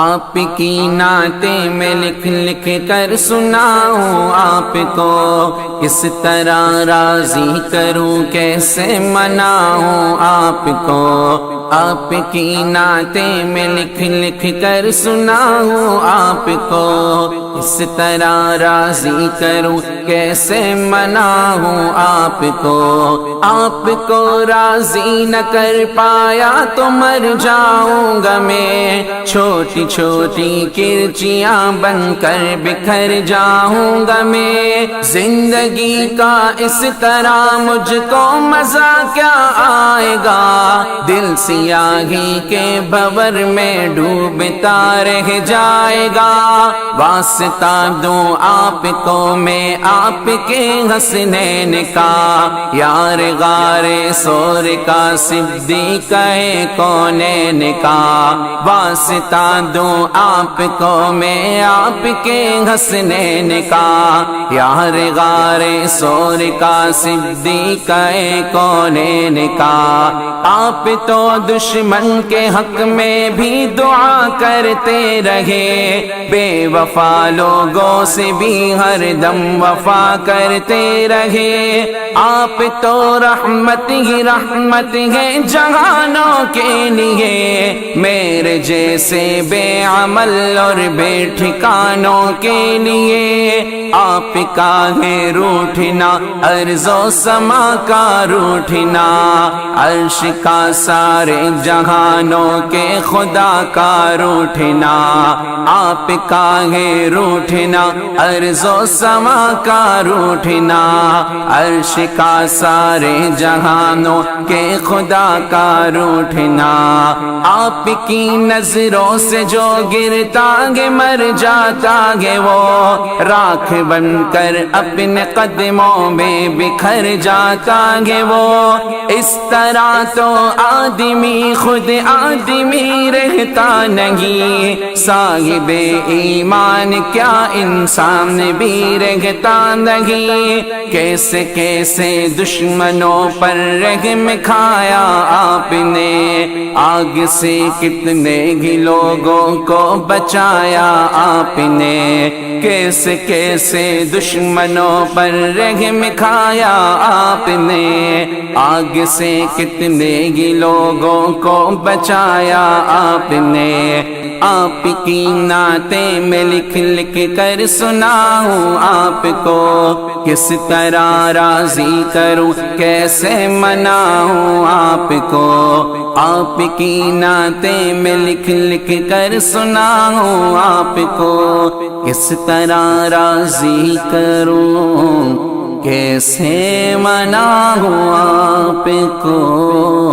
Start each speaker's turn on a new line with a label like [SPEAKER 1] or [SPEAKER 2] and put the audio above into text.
[SPEAKER 1] آپ کی نعتیں میں لکھ لکھ کر سناؤں آپ کو، کس طرح راضی کروں کیسے مناؤں آپ کو۔ آپ کی نعتیں میں لکھ لکھ کر سناؤں آپ کو، کس طرح راضی کروں کیسے مناؤں آپ کو۔ آپ کو راضی نہ کر پایا تو مر جاؤں گا میں، چھوٹی چھوٹی کرچیاں بن کر بکھر جاؤں گا میں۔ زندگی کا اس طرح مجھ کو مزہ کیا آئے گا، دل سیاہی کے بھور میں ڈوبتا رہ جائے گا۔ واسطہ دوں آپ کو میں آپ کے حسنین کا، یار غار سور کا صدیق کونین کا۔ واسطہ دوں آپ کو میں آپ کے حسنین کا، یار غار سور کا صدیق کونین کا۔ آپ تو دشمن کے حق میں بھی دعا کرتے رہے، بے وفا لوگوں سے بھی ہر دم وفا کرتے رہے۔ آپ تو رحمت ہی رحمت ہے جہانوں کے لیے، میرے جیسے بے عمل اور بے ٹھکانوں کے لیے۔ آپ کا ہے روٹھنا ارض و سما کا روٹھنا، عرش کا سارے جہانوں کے خدا کا روٹھنا۔ آپ کا ہے روٹھنا ارض و سما کا روٹھنا، عرش کا سارے جہانوں کے خدا کا روٹھنا۔ آپ کی نظروں سے جو گرتا ہے مر جاتا ہے وہ، راکھ بن کر اپنے قدموں میں بکھر جاتا ہے وہ۔ اس طرح تو آدمی خود آدمی رہتا نہیں، صاحب ایمان کیا انسان بھی رہتا نہیں۔ کیسے کیسے دشمنوں پر رحم کھایا آپ نے، آگ سے کتنے ہی لوگوں کو بچایا آپ نے۔ کیسے کیسے دشمنوں پر رحم کھایا آپ نے، آگ سے کتنے ہی لوگوں کو بچایا آپ نے۔ آپ کی نعتیں میں لکھ لکھ کر سناؤں آپ کو، کس طرح راضی کروں کیسے مناؤں آپ کو۔ آپ کی نعتیں میں لکھ لکھ کر سناؤں آپ کو، کس طرح راضی کروں کیسے مناؤں آپ کو۔